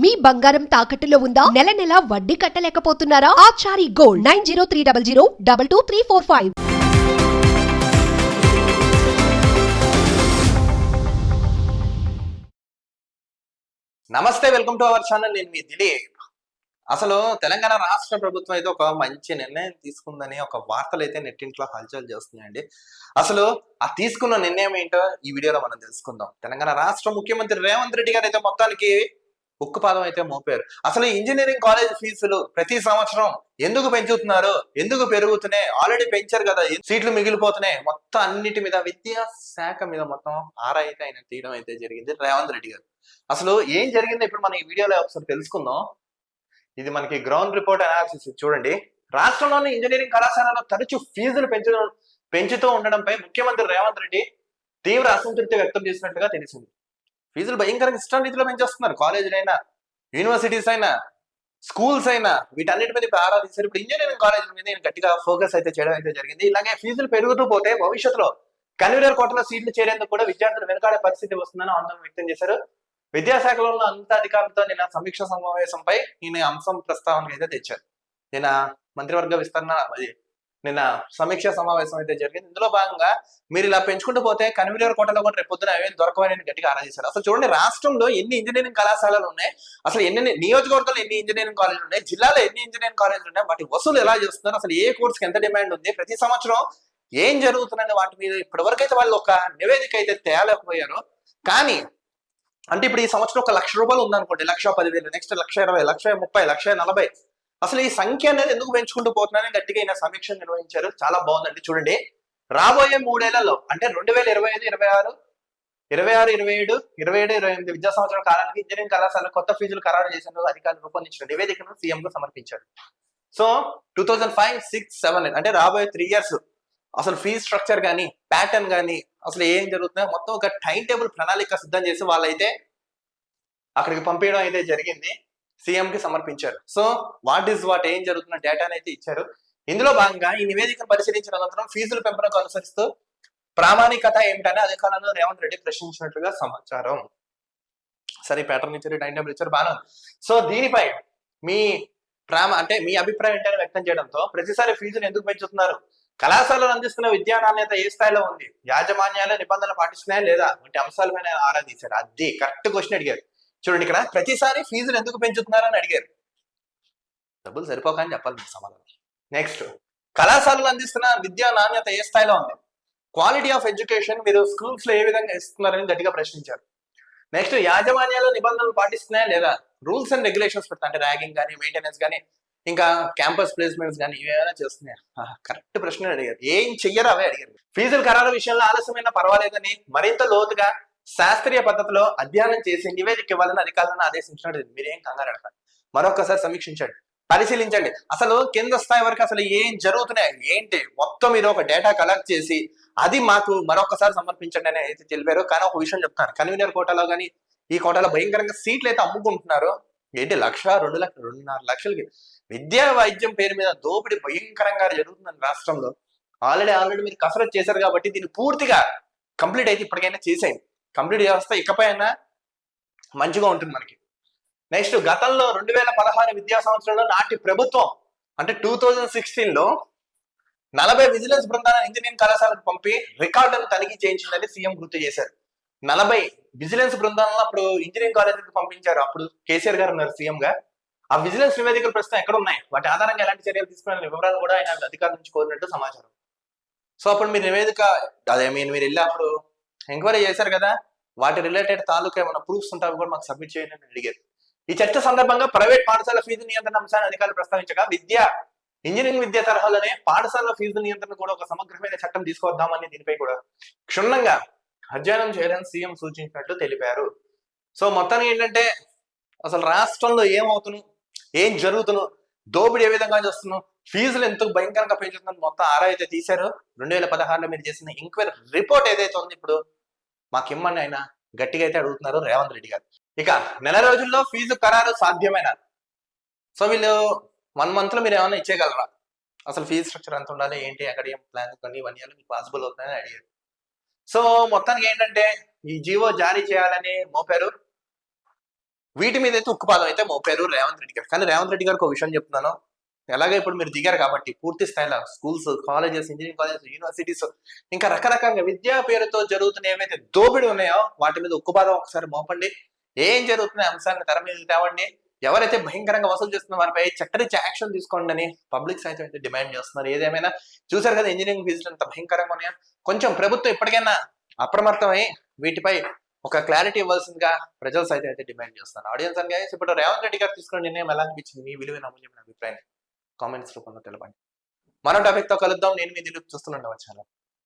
మీ బంగారం తాకట్టులో ఉందా? నెల నెల వడ్డీ కట్టలేకపోతున్నారా? ఆచారి గోల్డ్ 9030022345. నమస్తే, వెల్కమ్ టు అవర్ ఛానల్. నేను మీ దిలీప్. అసలు తెలంగాణ రాష్ట్ర ప్రభుత్వం అయితే ఒక మంచి నిర్ణయం తీసుకుందని ఒక వార్తలు అయితే నెట్టింట్లో హల్చల్ చేస్తున్నాయండి. అసలు ఆ తీసుకున్న నిర్ణయం ఏంటో ఈ వీడియోలో మనం తెలుసుకుందాం. తెలంగాణ రాష్ట్ర ముఖ్యమంత్రి రేవంత్ రెడ్డి గారు అయితే మొత్తానికి ఉక్కుపాదం అయితే మోపారు. అసలు ఇంజనీరింగ్ కాలేజ్ ఫీజులు ప్రతి సంవత్సరం ఎందుకు పెంచుతున్నారు, ఎందుకు పెరుగుతున్నాయి, ఆల్రెడీ పెంచారు కదా, సీట్లు మిగిలిపోతున్నాయి, మొత్తం అన్నిటి మీద విద్యా శాఖ మీద మొత్తం ఆరా అయితే ఆయన తీయడం అయితే జరిగింది రేవంత్ రెడ్డి గారు. అసలు ఏం జరిగిందో ఇప్పుడు మనం ఈ వీడియోలో ఒకసారి తెలుసుకుందాం. ఇది మనకి గ్రౌండ్ రిపోర్ట్ అనాలిసిస్. చూడండి, రాష్ట్రంలోని ఇంజనీరింగ్ కళాశాలలో తరచూ ఫీజులు పెంచుతూ ఉండడంపై ముఖ్యమంత్రి రేవంత్ రెడ్డి తీవ్ర అసంతృప్తి వ్యక్తం చేసినట్టుగా తెలిసింది. ఫీజులు భయంకరంగా ఇష్టం రీతిలో పెంచేస్తున్నారు. కాలేజీలైనా, యూనివర్సిటీస్ అయినా, స్కూల్స్ అయినా, వీటన్నిటి మీద ఆరా తీశారు. ఇప్పుడు ఇంజనీరింగ్ కాలేజీల మీద గట్టిగా ఫోకస్ అయితే చేయడం అయితే జరిగింది. ఇలాగే ఫీజులు పెరుగుతూ పోతే భవిష్యత్తులో కన్వీనర్ కోటలో సీట్లు చేరేందుకు కూడా విద్యార్థులు వెనుకాడే పరిస్థితి వస్తుందని ఆందోళన వ్యక్తం చేశారు. విద్యాశాఖలో ఉన్న ఉన్నతాధికారులతో నిన్న సమీక్ష సమావేశంపై ఈయన అంశం ప్రస్తావనకు అయితే తెచ్చారు. నిన్న మంత్రివర్గ విస్తరణ నిన్న సమీక్ష సమావేశం అయితే జరిగింది. ఇందులో భాగంగా మీరు ఇలా పెంచుకుంటూ పోతే కన్వీనర్ కోటలో కూడా రేపు పొద్దున అవేం దొరకవని గట్టిగా ఆరాధిస్తారు. అసలు చూడండి, రాష్ట్రంలో ఎన్ని ఇంజనీరింగ్ కళాశాలలు ఉన్నాయి, అసలు ఎన్ని నియోజకవర్గాలు ఎన్ని ఇంజనీరింగ్ కాలేజీలు ఉన్నాయి, జిల్లాలో ఎన్ని ఇంజనీరింగ్ కాలేజీలు ఉన్నాయి, వాటి వసూలు ఎలా చేస్తున్నారు, అసలు ఏ కోర్సుకి ఎంత డిమాండ్ ఉంది, ప్రతి సంవత్సరం ఏం జరుగుతుందని వాటి మీద ఇప్పటివరకైతే వాళ్ళు ఒక నివేదిక అయితే తేలేకపోయారు. కానీ అంటే ఇప్పుడు ఈ సంవత్సరం ఒక ₹1,00,000 ఉందనుకోండి, 1,10,000, నెక్స్ట్ 1,20,000, 1,30,000, 1,40,000. అసలు ఈ సంఖ్య అనేది ఎందుకు పెంచుకుంటూ పోతున్నారని గట్టిగా ఈయన సమీక్ష నిర్వహించారు. చాలా బాగుందండి. చూడండి, రాబోయే 3 ఏళ్లలో అంటే 2025, 26, 27, 28 విద్యా సంవత్సరం కాలానికి ఇంజనీరింగ్ కళాశాల కొత్త ఫీజులు ఖరారు చేసేందుకు అధికారులు రూపొందించిన నివేదికను సీఎం కు సమర్పించారు. సో 2005, 6, 7 అంటే రాబోయే 3 years అసలు ఫీజ్ స్ట్రక్చర్ కానీ, ప్యాటర్న్ కానీ, అసలు ఏం జరుగుతుందో మొత్తం ఒక టైం టేబుల్ ప్రణాళిక సిద్ధం చేసి వాళ్ళైతే అక్కడికి పంపించడం అయితే జరిగింది, సీఎం కి సమర్పించారు. సో వాట్ ఏం జరుగుతున్న డేటాని అయితే ఇచ్చారు. ఇందులో భాగంగా ఈ నివేదికను పరిశీలించిన అనంతరం ఫీజుల పెంపునకు అనుసరిస్తూ ప్రామాణికత ఏమిటని అధికారులను రేవంత్ రెడ్డి ప్రశ్నించినట్లుగా సమాచారం. సరే, ప్యాటర్న్ ఇచ్చారు, టైం టేబుల్ ఇచ్చారు, బాగా. సో దీనిపై మీ మీ అభిప్రాయం ఏంటని వ్యక్తం చేయడంతో ప్రతిసారి ఫీజులు ఎందుకు పెంచుతున్నారు, కళాశాలలు అందిస్తున్న విద్యా నాణ్యత ఏ స్థాయిలో ఉంది, యాజమాన్యాలు నిబంధనలు పాటిస్తున్నాయా లేదా వంటి అంశాలపైన ఆరా తీశారు. అది కరెక్ట్ క్వశ్చన్ అడిగారు. చూడండి, ఇక్కడ ప్రతిసారి ఫీజులు ఎందుకు పెంచుతున్నారని అడిగారు. డబ్బులు సరిపోకని చెప్పాలి మీకు సమాధానం. నెక్స్ట్, కళాశాలలు అందిస్తున్న విద్యా నాణ్యత ఏ స్థాయిలో ఉంది, క్వాలిటీ ఆఫ్ ఎడ్యుకేషన్ మీరు స్కూల్స్ లో ఏ విధంగా ఇస్తున్నారని గట్టిగా ప్రశ్నించారు. నెక్స్ట్, యాజమాన్యాలు నిబంధనలు పాటిస్తున్నాయా లేదా, రూల్స్ అండ్ రెగ్యులేషన్స్ పెడతా అంటే ర్యాగింగ్ కానీ, మెయింటెనెన్స్ కానీ, ఇంకా క్యాంపస్ ప్లేస్మెంట్స్ కానీ ఇవేమైనా చేస్తున్నాయా. కరెక్ట్ ప్రశ్న అడిగారు. ఏం చెయ్యరు అవే అడిగారు. ఫీజుల ఖరారు విషయంలో ఆలస్యమైన పర్వాలేదని మరింత లోతుగా శాస్త్రీయ పద్ధతిలో అధ్యయనం చేసి నివేదిక ఇవ్వాలని అధికారులను ఆదేశించినట్టు. మీరేం కంగారు అడగండి, మరొకసారి సమీక్షించండి, పరిశీలించండి. అసలు కింద స్థాయి వరకు అసలు ఏం జరుగుతున్నాయి ఏంటి మొత్తం మీరు ఒక డేటా కలెక్ట్ చేసి అది మాకు మరొకసారి సమర్పించండి అని అయితే తెలిపారు. కానీ ఒక విషయం చెప్తాను, కన్వీనర్ కోటాలో కానీ ఈ కోటాలో భయంకరంగా సీట్లు అయితే అమ్ముకుంటున్నారు. ఏంటి 1,00,000, 2,00,000, 2.5 లక్షలకి విద్యా వైద్యం పేరు మీద దోపిడీ భయంకరంగా జరుగుతుందని రాష్ట్రంలో. ఆల్రెడీ మీరు కసరత్తు చేశారు కాబట్టి దీన్ని పూర్తిగా కంప్లీట్ అయితే ఇప్పటికైనా చేసేయండి. కంప్లీట్ చేస్తే ఇకపై అయినా మంచిగా ఉంటుంది మనకి. నెక్స్ట్, గతంలో 2016 విద్యా సంవత్సరంలో నాటి ప్రభుత్వం అంటే 2016లో 40 విజిలెన్స్ బృందాలను ఇంజనీరింగ్ కళాశాలకు పంపి రికార్డులను తనిఖీ చేయించిందని సీఎం గుర్తు చేశారు. 40 విజిలెన్స్ బృందాలను అప్పుడు ఇంజనీరింగ్ కాలేజీకి పంపించారు. అప్పుడు కేసీఆర్ గారు ఉన్నారు సీఎం గా. ఆ విజిలెన్స్ నివేదికలు ప్రస్తుతం ఎక్కడ ఉన్నాయి, వాటి ఆధారంగా ఎలాంటి చర్యలు తీసుకునే వివరాలు కూడా ఆయన అధికారుల నుంచి కోరినట్టు సమాచారం. సో అప్పుడు మీరు నివేదిక మీరు వెళ్ళి అప్పుడు ఎంక్వైరీ చేశారు కదా, వాటి రిలేటెడ్ తాలూకా ఏమైనా ప్రూఫ్స్ ఉంటాయి కూడా మాకు సబ్మిట్ చేయండి అని అడిగారు. ఈ చర్చ సందర్భంగా ప్రైవేట్ పాఠశాల ఫీజు నియంత్రణ అంశాన్ని అధికారులు ప్రస్తావించగా ఇంజనీరింగ్ విద్యా తరహాలోనే పాఠశాల ఫీజు నియంత్రణ కూడా ఒక సమగ్రమైన చట్టం తీసుకొద్దామని దీనిపై కూడా క్షుణ్ణంగా అధ్యయనం చేయాలని సీఎం సూచించినట్టు తెలిపారు. సో మొత్తానికి ఏంటంటే అసలు రాష్ట్రంలో ఏమవుతున్నాం, ఏం జరుగుతున్నాం, దోపిడీ ఏ విధంగా చేస్తున్నాం, ఫీజులు ఎంతో భయంకరంగా పెంచుతుందని మొత్తం ఆరా అయితే తీశారు. 2016లో మీరు చేసిన ఎంక్వైరీ రిపోర్ట్ ఏదైతే ఉంది ఇప్పుడు మాకు ఇమ్మని ఆయన గట్టిగా అయితే అడుగుతున్నారు రేవంత్ రెడ్డి గారు. ఇక నెల రోజుల్లో ఫీజు ఖరారు సాధ్యమైన. సో వీళ్ళు 1 month లో మీరు ఏమైనా ఇచ్చేయగలరా, అసలు ఫీజు స్ట్రక్చర్ ఎంత ఉండాలి ఏంటి, అక్కడ ఏం ప్లాన్ కొన్ని 1 year మీకు పాసిబుల్ అవుతుందని అడిగారు. సో మొత్తానికి ఏంటంటే ఈ జీవో జారీ చేయాలని మోపారు. వీటి మీద అయితే ఉక్కుపాదం అయితే మోపారు రేవంత్ రెడ్డి గారు. కానీ రేవంత్ రెడ్డి గారికి ఒక విషయం చెప్తున్నాను. ఎలాగో ఇప్పుడు మీరు దిగారు కాబట్టి పూర్తి స్థాయిలో schools, colleges, engineering colleges, universities ఇంకా రకరకాల విద్యా పేరుతో జరుగుతున్న ఏవైతే దోపిడి ఉన్నాయో వాటి మీద ఉక్కుపాదం ఒకసారి మోపండి. ఏం జరుగుతున్న అంశాన్ని తెర మీద తేవండి. ఎవరైతే భయంకరంగా వసూలు చేస్తున్న వారిపై చట్టరీత్యా యాక్షన్ తీసుకోండి అని పబ్లిక్ సైతం అయితే డిమాండ్ చేస్తున్నారు. ఏదేమైనా చూసారు కదా ఇంజనీరింగ్ ఫీజులు ఎంత భయంకరంగా ఉన్నాయో. కొంచెం ప్రభుత్వం ఇప్పటికైనా అప్రమత్తమై వీటిపై ఒక క్లారిటీ ఇవ్వాల్సిందిగా ప్రజలు సైతం అయితే డిమాండ్ చేస్తున్నారు. ఆడియన్స్ అండ్ గైస్, ఇప్పుడు రేవంత్ రెడ్డి గారు తీసుకున్న నిర్ణయం ఎలా అనిపించింది? మీ విలువైన అమూల్యమైన అభిప్రాయాన్ని కామెంట్స్ రూపంలో తెలపండి. మరో టాపిక్ తో కలుద్దాం. నేను మీ దిలీప్, చూస్తుండవచ్చు.